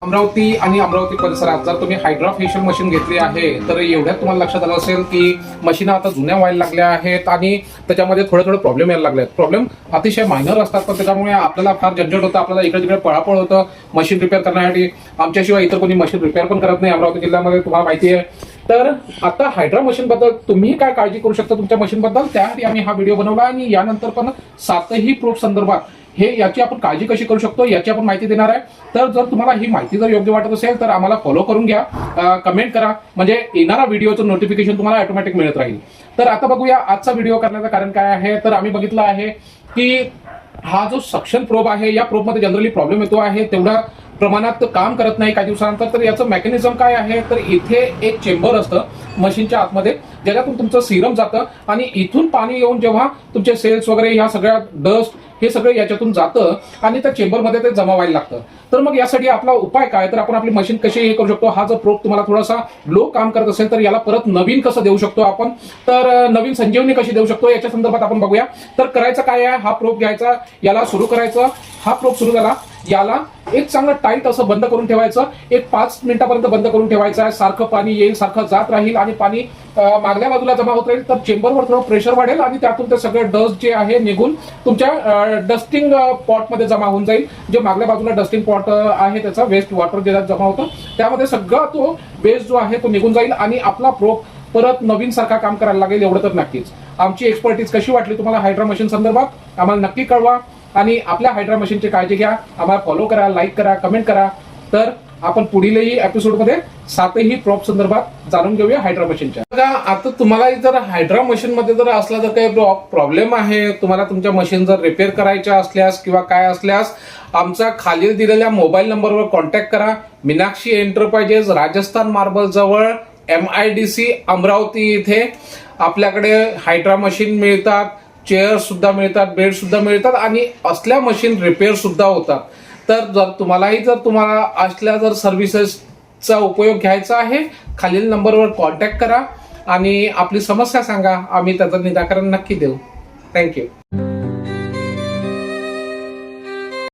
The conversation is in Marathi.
अमरावती आणि अमरावती परिसरात जर तुम्ही हायड्रा फेशियल मशीन घेतली आहे तर एवढ्यात तुम्हाला लक्षात आलं असेल की मशीन आता जुन्या व्हायला लागल्या आहेत आणि त्याच्यामध्ये थोडे प्रॉब्लेम यायला लागले आहेत. प्रॉब्लेम अतिशय मायनर असतात, पण त्याच्यामुळे आपल्याला फार झंझट होतं, आपल्याला इकडे तिकडे पळापळ होतं मशीन रिपेअर करण्यासाठी. आमच्याशिवाय इतर कोणी मशीन रिपेअर पण करत नाही अमरावती जिल्ह्यामध्ये, तुम्हाला माहिती आहे. तर आता हायड्रा मशीन बद्दल तुम्ही काय काळजी करू शकता तुमच्या मशीन बद्दल, त्यासाठी आम्ही हा व्हिडिओ बनवला आणि यानंतर पण 7ही प्रूफ संदर्भात याची आपण काळजी कशी करू शकतो याची आपण माहिती देणार आहे. तर जर तुम्हाला ही माहिती जर योग्य वाटत असेल तर आम्हाला फॉलो करून घ्या, कमेंट करा, म्हणजे येणारा व्हिडिओचं नोटिफिकेशन तुम्हाला ऑटोमॅटिक मिळत राहील. तर आता बघूया आजचा व्हिडिओ करण्याचं कारण काय आहे. तर आम्ही बघितलं आहे की हा जो सक्शन प्रोब आहे या प्रोबमध्ये जनरली प्रॉब्लेम येतो आहे, तेवढा प्रमाणात काम करत नाही काही दिवसानंतर. तर याचं मेकॅनिझम काय आहे, तर इथे एक चेंबर असतं मशीनच्या आतमध्ये ज्याच्यातून तुमचं सिरम जातं आणि इथून पाणी येऊन जेव्हा तुमचे सेल्स वगैरे ह्या सगळ्या डस्ट हे सगळं याच्यातून जातं आणि त्या चेंबरमध्ये ते जमा व्हायला लागतं. तर मग यासाठी आपला उपाय काय, तर आपण आपली मशीन कशी हे करू शकतो. हा जर प्रोब तुम्हाला थोडासा लो काम करत असेल तर याला परत नवीन कसं देऊ शकतो आपण, तर नवीन संजीवनी कशी देऊ शकतो याच्या संदर्भात आपण बघूया. तर करायचं काय आहे, हा प्रोब घ्यायचा, याला सुरू करायचं. हा प्रोब सुरू झाला, याला एक चांगलं टाईट असं बंद करून ठेवायचं, एक 5 मिनिटापर्यंत बंद करून ठेवायचं आहे. सारखं पाणी येईल, सारखं जात राहील आणि पाणी मागल्या बाजूला जमा होत राहील. तर चेंबरवर थोडं प्रेशर वाढेल आणि त्यातून ते सगळे डस्ट जे आहे निघून तुमच्या डस्टिंग पॉटमध्ये जमा होऊन जाईल. जे मागल्या बाजूला डस्टिंग पॉट आहे त्याचा वेस्ट वॉटर जे जमा होतं त्यामध्ये सगळा तो वेस्ट जो आहे तो निघून जाईल आणि आपला प्रोब परत नवीन सारखा काम करायला लागेल. एवढं तर नक्कीच. आमची एक्सपर्टीज कशी वाटली तुम्हाला हायड्रा मशीन संदर्भात आम्हाला नक्की कळवा आणि आपल्या हायड्रा मशीनची काळजी घ्या. आम्हाला फॉलो करा, लाईक करा, कमेंट करा. तर आपण पुढीलही एपिसोडमध्ये 7ही प्रोब संदर्भात जाणून घेऊया हायड्रा मशीनच्या. बघा, आता तुम्हाला जर हायड्रा मशीन मध्ये जर असला जर काही प्रॉब्लेम आहे, तुम्हाला तुमच्या मशीन जर रिपेअर करायच्या असल्यास किंवा काय असल्यास आमचा खाली दिलेल्या मोबाईल नंबरवर कॉन्टॅक्ट करा. मीनाक्षी एंटरप्राइजेस, राजस्थान मार्बल जवळ, MIDC अमरावती इथे आपल्याकडे हायड्रा मशीन मिळतात, चेअर सुद्धा मिळतात, बेड सुद्धा मिळतात आणि असल्या मशीन रिपेअर सुद्धा होतात. तर जर तुम्हाला असल्या जर सर्व्हिसेसचा उपयोग घ्यायचा आहे, खालील नंबरवर कॉन्टॅक्ट करा आणि आपली समस्या सांगा, आम्ही त्याचं निराकरण नक्की देऊ. थँक्यू.